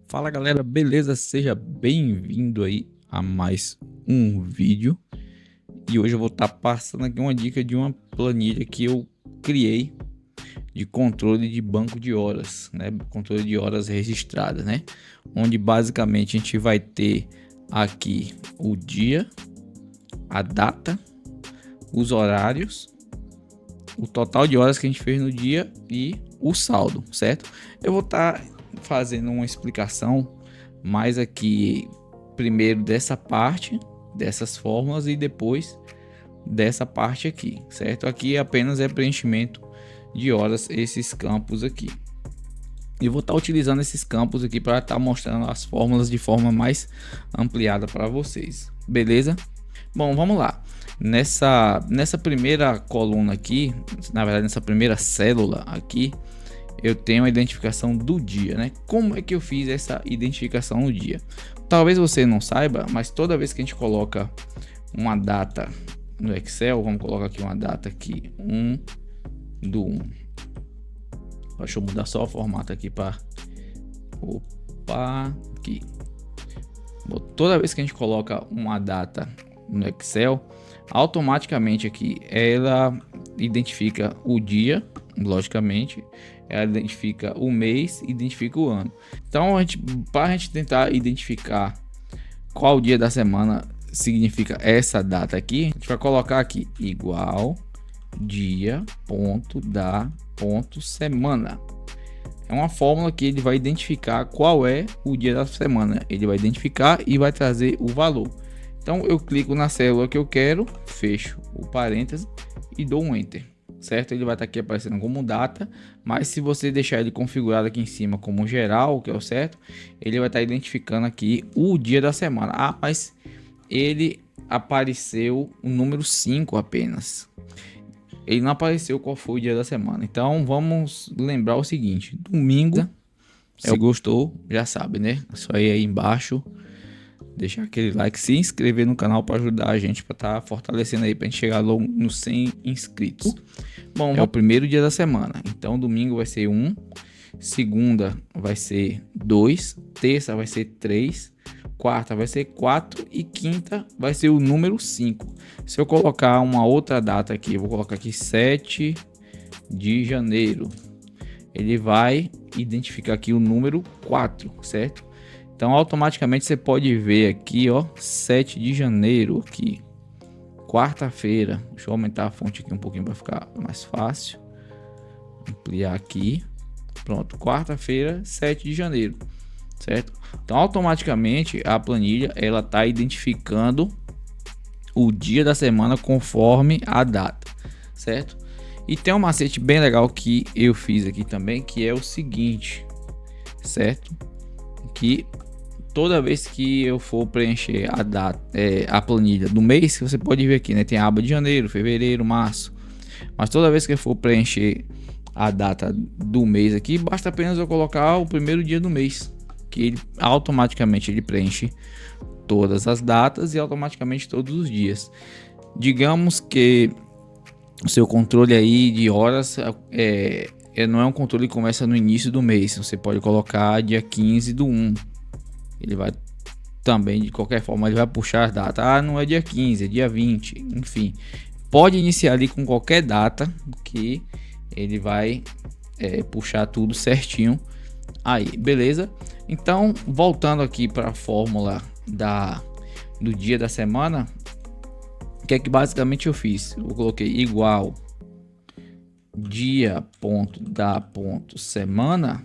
Fala galera, beleza? Seja bem-vindo aí a mais um vídeo. E hoje eu vou estar passando aqui uma dica de uma planilha que eu criei de controle de banco de horas, né? Controle de horas registradas, né? Onde basicamente a gente vai ter aqui o dia, a data, os horários, o total de horas que a gente fez no dia e o saldo, certo? Eu vou estar fazendo uma explicação mais aqui primeiro dessa parte, dessas fórmulas e depois dessa parte aqui, certo? Aqui apenas é preenchimento de horas esses campos aqui. E vou estar utilizando esses campos aqui para estar mostrando as fórmulas de forma mais ampliada para vocês, beleza? Bom, vamos lá. Nessa primeira coluna aqui, na verdade nessa primeira célula aqui, eu tenho a identificação do dia, né? Como é que eu fiz essa identificação do dia? Talvez você não saiba, mas toda vez que a gente coloca uma data no Excel, vamos colocar aqui uma data aqui, 1/1. Deixa eu mudar só o formato aqui para aqui. Toda vez que a gente coloca uma data no Excel, automaticamente aqui ela identifica o dia, logicamente, ela identifica o mês, identifica o ano. Então para a gente tentar identificar qual dia da semana significa essa data aqui, a gente vai colocar aqui igual dia ponto da ponto semana. É uma fórmula que ele vai identificar qual é o dia da semana. Ele vai identificar e vai trazer o valor. Então eu clico na célula que eu quero, fecho o parêntese e dou um enter, certo? Ele vai estar aqui aparecendo como data, mas se você deixar ele configurado aqui em cima como geral, que é o certo, ele vai estar identificando aqui o dia da semana. Ah, mas ele apareceu o número 5 apenas. Ele não apareceu qual foi o dia da semana. Então vamos lembrar o seguinte: domingo, se gostou, já sabe, né? É só ir aí embaixo, deixar aquele like, se inscrever no canal para ajudar a gente, para estar fortalecendo aí, para a gente chegar logo nos 100 inscritos. Bom, é o primeiro dia da semana. Então domingo vai ser 1, segunda vai ser 2, terça vai ser 3, quarta vai ser 4 e quinta vai ser o número 5. Se eu colocar uma outra data aqui, eu vou colocar aqui 7 de janeiro. Ele vai identificar aqui o número 4, certo? Então automaticamente você pode ver aqui, ó, 7 de janeiro aqui, quarta-feira. Deixa eu aumentar a fonte aqui um pouquinho para ficar mais fácil. Ampliar aqui. Pronto, quarta-feira, 7 de janeiro, certo? Então automaticamente a planilha ela tá identificando o dia da semana conforme a data, certo? E tem um macete bem legal que eu fiz aqui também, que é o seguinte, certo? Que toda vez que eu for preencher a data, a planilha do mês, você pode ver aqui, né? Tem a aba de janeiro, fevereiro, março. Mas toda vez que eu for preencher a data do mês aqui, basta apenas eu colocar o primeiro dia do mês, que ele automaticamente ele preenche todas as datas e automaticamente todos os dias. Digamos que o seu controle aí de horas não é um controle que começa no início do mês. Você pode colocar dia 15/1. Ele vai também, de qualquer forma, ele vai puxar as datas. Ah, não é dia 15, é dia 20. Enfim, pode iniciar ali com qualquer data que ele vai puxar tudo certinho aí, beleza? Então, voltando aqui para a fórmula do dia da semana, o que é que basicamente eu fiz? Eu coloquei igual dia ponto da ponto semana,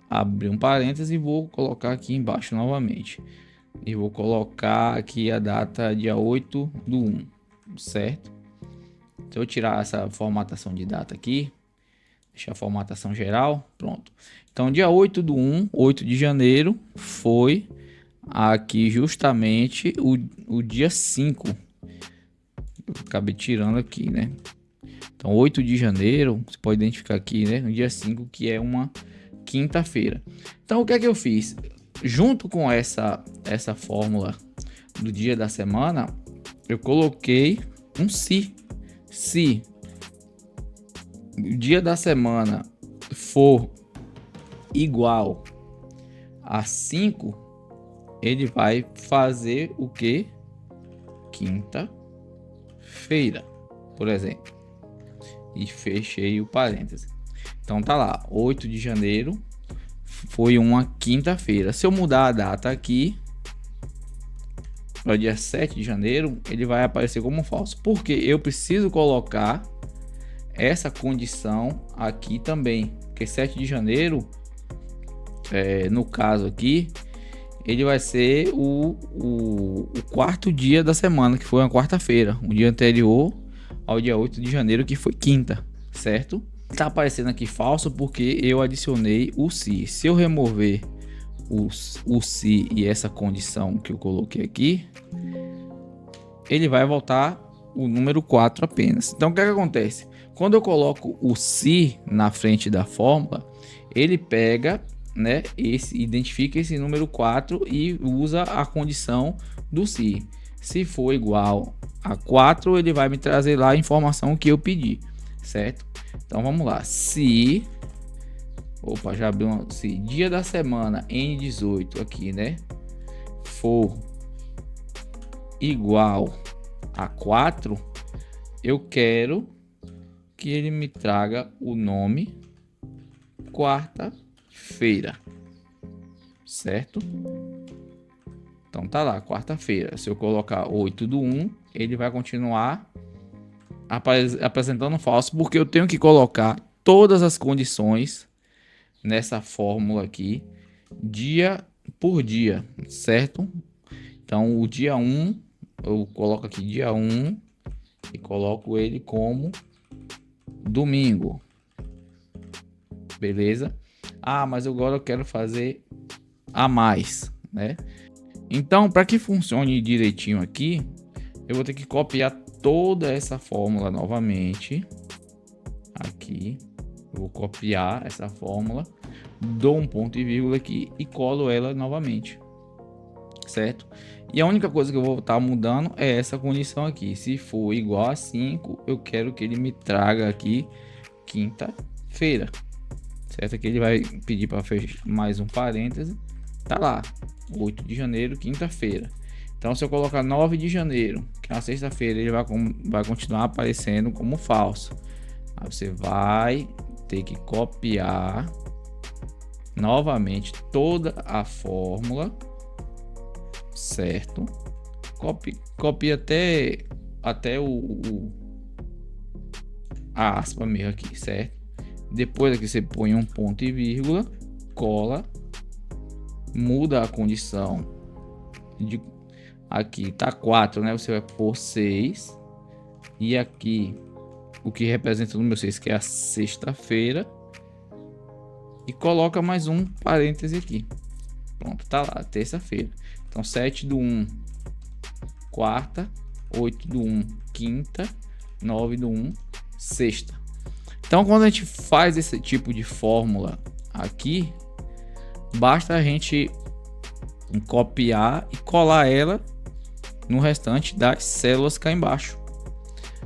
abri um parênteses e vou colocar aqui embaixo novamente. E vou colocar aqui a data dia 8/1, certo? Se eu tirar essa formatação de data aqui, deixar a formatação geral, pronto. Então dia 8/1, 8 de janeiro, foi aqui justamente o dia 5. Eu acabei tirando aqui, né? Então 8 de janeiro, você pode identificar aqui, né? No dia 5, que é uma quinta-feira. Então o que é que eu fiz? Junto com essa fórmula do dia da semana, eu coloquei um se o dia da semana for igual a 5, ele vai fazer o que? Quinta-feira, por exemplo. E fechei o parêntese. Então tá lá, 8 de janeiro foi uma quinta-feira. Se eu mudar a data aqui para o dia 7 de janeiro, ele vai aparecer como falso. Porque eu preciso colocar essa condição aqui também. Porque 7 de janeiro, no caso aqui, ele vai ser o quarto dia da semana, que foi uma quarta-feira. O dia anterior ao dia 8 de janeiro, que foi quinta, certo? Tá aparecendo aqui falso porque eu adicionei o se. Se eu remover o se e essa condição que eu coloquei aqui, ele vai voltar o número 4 apenas. Então o que acontece? Quando eu coloco o se na frente da fórmula, ele pega, né, identifica esse número 4 e usa a condição do se. Se for igual a 4, ele vai me trazer lá a informação que eu pedi, certo? Então vamos lá, se já abriu se dia da semana N18 aqui, né, for igual a 4, eu quero que ele me traga o nome quarta-feira, certo? Então tá lá, quarta-feira. Se eu colocar 8/1, ele vai continuar apresentando falso, porque eu tenho que colocar todas as condições nessa fórmula aqui, dia por dia, certo? Então o dia 1, eu coloco aqui dia 1 e coloco ele como domingo, beleza? Mas agora eu quero fazer a mais, né? Então, para que funcione direitinho aqui, eu vou ter que copiar toda essa fórmula novamente. Aqui, eu vou copiar essa fórmula, dou um ponto e vírgula aqui e colo ela novamente, certo? E a única coisa que eu vou estar mudando é essa condição aqui. Se for igual a 5, eu quero que ele me traga aqui quinta-feira, certo? Aqui ele vai pedir para fechar mais um parêntese. Tá lá, 8 de janeiro, quinta-feira. Então, se eu colocar 9 de janeiro, que é uma sexta-feira, ele vai continuar aparecendo como falso. Aí você vai ter que copiar novamente toda a fórmula, certo? Copia até a aspa mesmo aqui, certo? Depois aqui você põe um ponto e vírgula, cola, muda a condição de aqui tá 4, né? Você vai pôr 6 e aqui o que representa o número 6, que é a sexta-feira, e coloca mais um parêntese aqui. Pronto, tá lá, terça-feira. Então 7/1, quarta, 8/1, quinta, 9/1, sexta. Então quando a gente faz esse tipo de fórmula aqui, basta a gente copiar e colar ela no restante das células cá embaixo.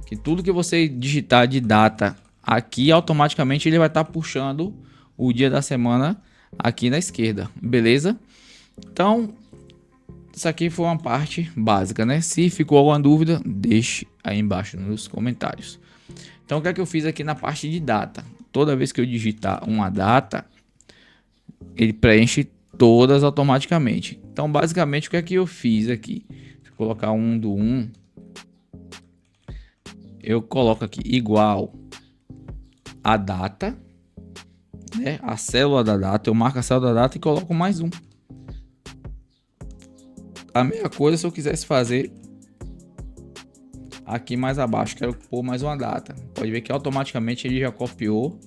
Que tudo que você digitar de data aqui, automaticamente ele vai estar puxando o dia da semana aqui na esquerda, beleza? Então, isso aqui foi uma parte básica, né? Se ficou alguma dúvida, deixe aí embaixo nos comentários. Então, o que é que eu fiz aqui na parte de data? Toda vez que eu digitar uma data, ele preenche todas automaticamente. Então, basicamente, o que é que eu fiz aqui? Se eu colocar 1/1, eu coloco aqui igual a data, né? A célula da data, eu marco a célula da data e coloco mais um. A mesma coisa se eu quisesse fazer aqui mais abaixo, quero pôr mais uma data. Pode ver que automaticamente ele já copiou.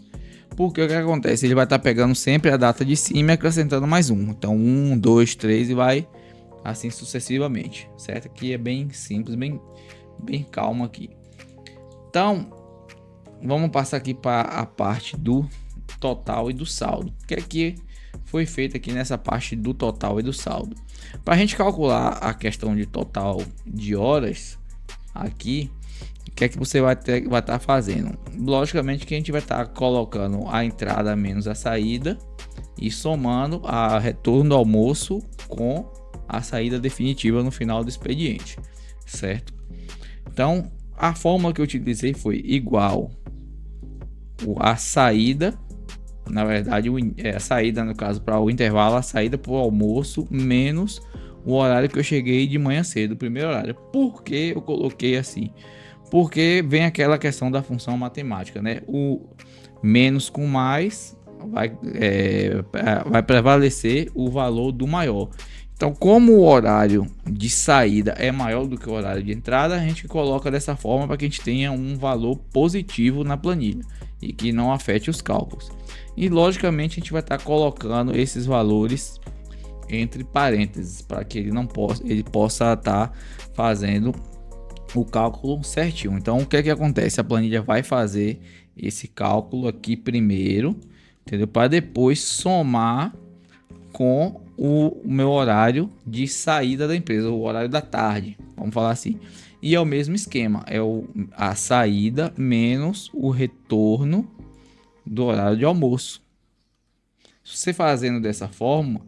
Porque o que acontece? Ele vai estar pegando sempre a data de cima e acrescentando mais um. Então 1, 2, 3 e vai assim sucessivamente, certo? Aqui é bem simples, bem calmo aqui. Então vamos passar aqui para a parte do total e do saldo. O que é que foi feito aqui nessa parte do total e do saldo? Para a gente calcular a questão de total de horas aqui, o que é que você vai estar fazendo? Logicamente que a gente vai estar colocando a entrada menos a saída, e somando a retorno do almoço com a saída definitiva no final do expediente, certo? Então, a fórmula que eu utilizei foi igual a saída, na verdade, a saída, no caso, para o intervalo, a saída para o almoço, menos o horário que eu cheguei de manhã cedo, o primeiro horário. Por que eu coloquei assim? Porque vem aquela questão da função matemática, né? O menos com mais vai prevalecer o valor do maior. Então, como o horário de saída é maior do que o horário de entrada, a gente coloca dessa forma para que a gente tenha um valor positivo na planilha e que não afete os cálculos. E logicamente a gente vai estar colocando esses valores entre parênteses para que ele possa estar fazendo o cálculo certinho. Então, o que é que acontece? A planilha vai fazer esse cálculo aqui primeiro, entendeu? Para depois somar com o meu horário de saída da empresa, o horário da tarde, vamos falar assim. E é o mesmo esquema, a saída menos o retorno do horário de almoço. Você fazendo dessa forma,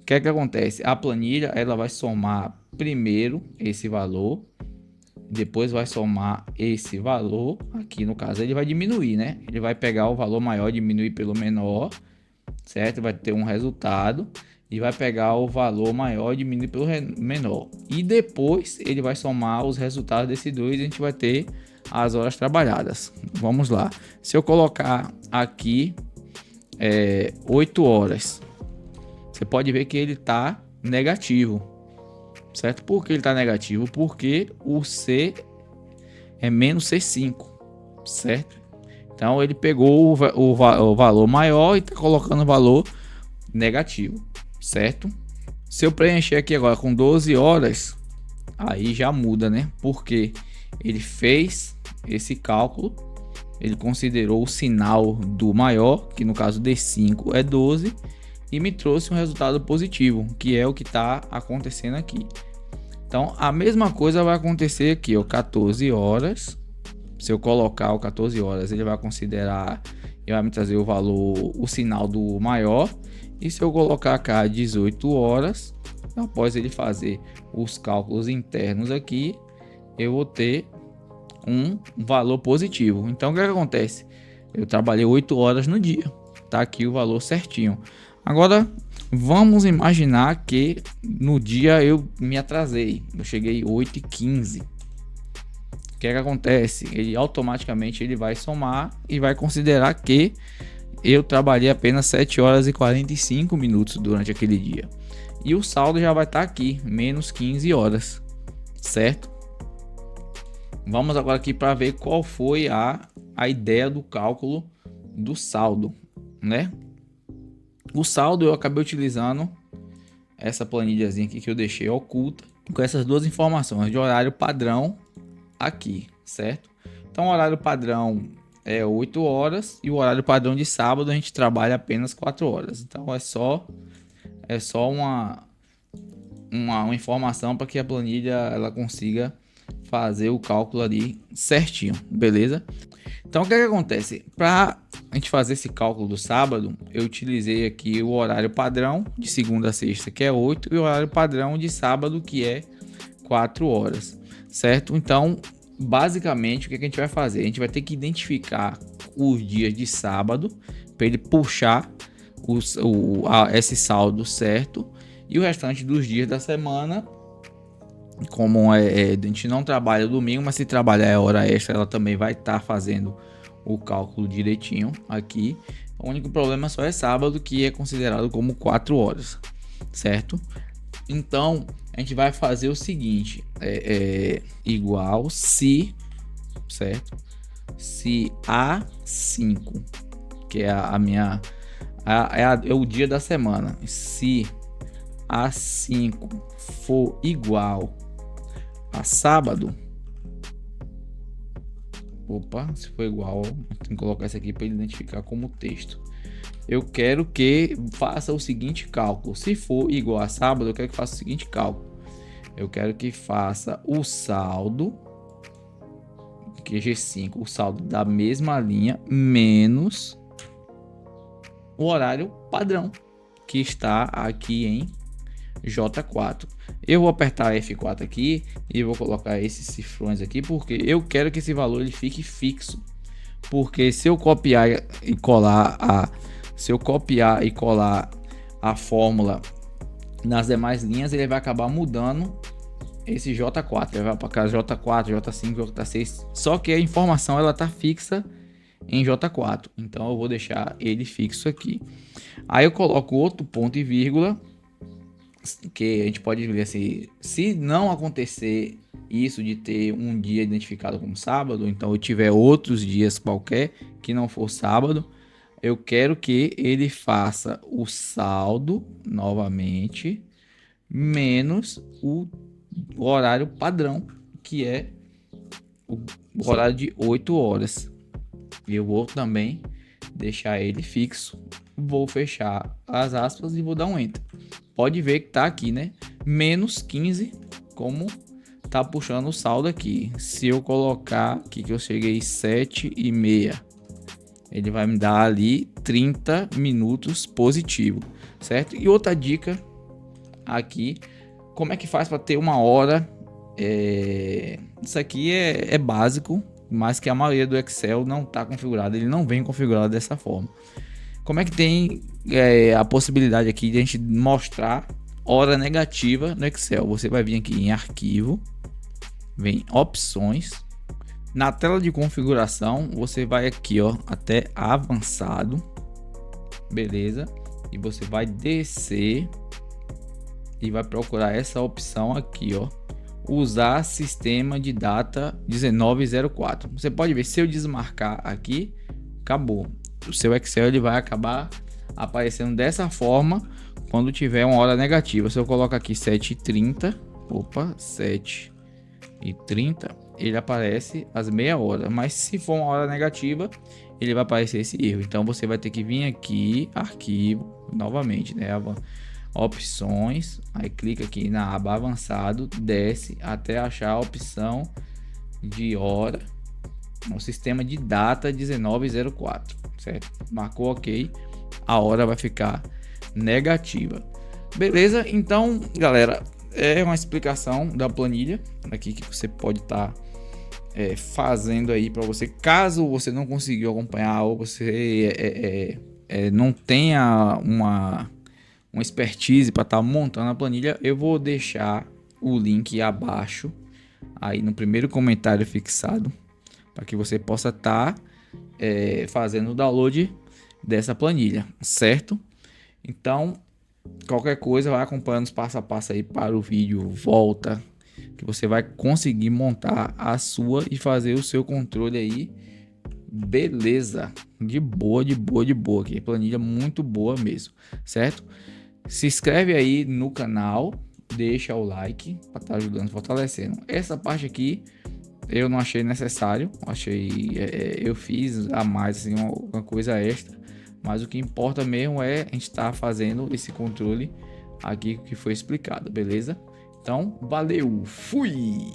o que é que acontece? A planilha ela vai somar primeiro esse valor, depois vai somar esse valor, aqui no caso ele vai diminuir, né? Ele vai pegar o valor maior, diminuir pelo menor, certo? Vai ter um resultado e vai pegar o valor maior e diminuir pelo menor. E depois ele vai somar os resultados desses dois e a gente vai ter as horas trabalhadas. Vamos lá. Se eu colocar aqui 8 horas, você pode ver que ele está negativo, certo? Por que ele está negativo? Porque o C é menos C5, certo? Então ele pegou o valor maior e está colocando o valor negativo, certo? Se eu preencher aqui agora com 12 horas, aí já muda, né? Porque ele fez esse cálculo, ele considerou o sinal do maior, que no caso D5 é 12, e me trouxe um resultado positivo, que é o que está acontecendo aqui. Então a mesma coisa vai acontecer aqui, ó, 14 horas. Se eu colocar o 14 horas, ele vai considerar e vai me trazer o valor, o sinal do maior. E se eu colocar cá 18 horas, após ele fazer os cálculos internos aqui, eu vou ter um valor positivo. Então o que acontece? Eu trabalhei 8 horas no dia, tá aqui o valor certinho. Agora vamos imaginar que no dia eu me atrasei, eu cheguei 8h15. O que acontece? Ele automaticamente ele vai somar e vai considerar que eu trabalhei apenas 7 horas e 45 minutos durante aquele dia. E o saldo já vai estar aqui, menos 15 horas, certo? Vamos agora aqui para ver qual foi a ideia do cálculo do saldo, né? O saldo eu acabei utilizando essa planilhazinha aqui que eu deixei oculta, com essas duas informações de horário padrão aqui, certo? Então o horário padrão é 8 horas e o horário padrão de sábado a gente trabalha apenas 4 horas. Então é só uma informação para que a planilha ela consiga fazer o cálculo ali certinho, beleza? Então o que acontece? Para a gente fazer esse cálculo do sábado, eu utilizei aqui o horário padrão de segunda a sexta, que é 8, e o horário padrão de sábado, que é 4 horas, certo? Então, basicamente, o que a gente vai fazer? A gente vai ter que identificar os dias de sábado para ele puxar esse saldo certo, e o restante dos dias da semana, como a gente não trabalha domingo, mas se trabalhar hora extra, ela também vai estar fazendo o cálculo direitinho aqui. O único problema só é sábado, que é considerado como 4 horas, certo? Então a gente vai fazer o seguinte: igual se, certo? Se A5, que é é o dia da semana, se A5 for igual a sábado, se for igual, tem que colocar isso aqui para ele identificar como texto. Eu quero que faça o seguinte cálculo: se for igual a sábado, eu quero que faça o seguinte cálculo. Eu quero que faça o saldo, que é G5, o saldo da mesma linha, menos o horário padrão. que está aqui em J4. Eu vou apertar F4 aqui e vou colocar esses cifrões aqui, porque eu quero que esse valor ele fique fixo. Porque se eu copiar e colar a fórmula nas demais linhas, ele vai acabar mudando esse J4. Ele vai para cá J4, J5, J6. Só que a informação ela tá fixa em J4. Então eu vou deixar ele fixo aqui. Aí eu coloco outro ponto e vírgula, que a gente pode ver assim, se não acontecer isso de ter um dia identificado como sábado, então eu tiver outros dias qualquer que não for sábado, eu quero que ele faça o saldo novamente menos o horário padrão, que é o horário de 8 horas. Eu vou também deixar ele fixo, vou fechar as aspas e vou dar um enter. Pode ver que tá aqui, né? Menos 15, como tá puxando o saldo aqui. Se eu colocar aqui que eu cheguei 7h30, ele vai me dar ali 30 minutos positivo, certo? E outra dica aqui, como é que faz para ter uma hora? Isso aqui é básico, mas que a maioria do Excel não está configurado, ele não vem configurado dessa forma. Como é que tem a possibilidade aqui de a gente mostrar hora negativa no Excel? Você vai vir aqui em arquivo, vem opções, na tela de configuração você vai aqui ó, até avançado, beleza? E você vai descer e vai procurar essa opção aqui ó, usar sistema de data 1904. Você pode ver, se eu desmarcar aqui, acabou. O seu Excel ele vai acabar aparecendo dessa forma quando tiver uma hora negativa. Se eu coloco aqui 7h30, 7h30, ele aparece às meia hora, mas se for uma hora negativa, ele vai aparecer esse erro. Então você vai ter que vir aqui, arquivo, novamente, né? Opções, aí clica aqui na aba avançado, desce até achar a opção de hora no sistema de data 1904, certo? Marcou ok, a hora vai ficar negativa, beleza? Então galera, é uma explicação da planilha aqui que você pode estar fazendo aí para você, caso você não conseguiu acompanhar ou você não tenha uma expertise para estar montando a planilha. Eu vou deixar o link abaixo aí no primeiro comentário fixado para que você possa estar fazendo o download dessa planilha, certo? Então qualquer coisa vai acompanhando os passo a passo aí para o vídeo, volta, que você vai conseguir montar a sua e fazer o seu controle aí, beleza? De boa aqui, planilha muito boa mesmo, certo? Se inscreve aí no canal, deixa o like para estar ajudando, fortalecendo. Essa parte aqui eu não achei necessário, eu fiz a mais assim, uma coisa extra, mas o que importa mesmo é a gente estar fazendo esse controle aqui que foi explicado, beleza? Então, valeu, fui!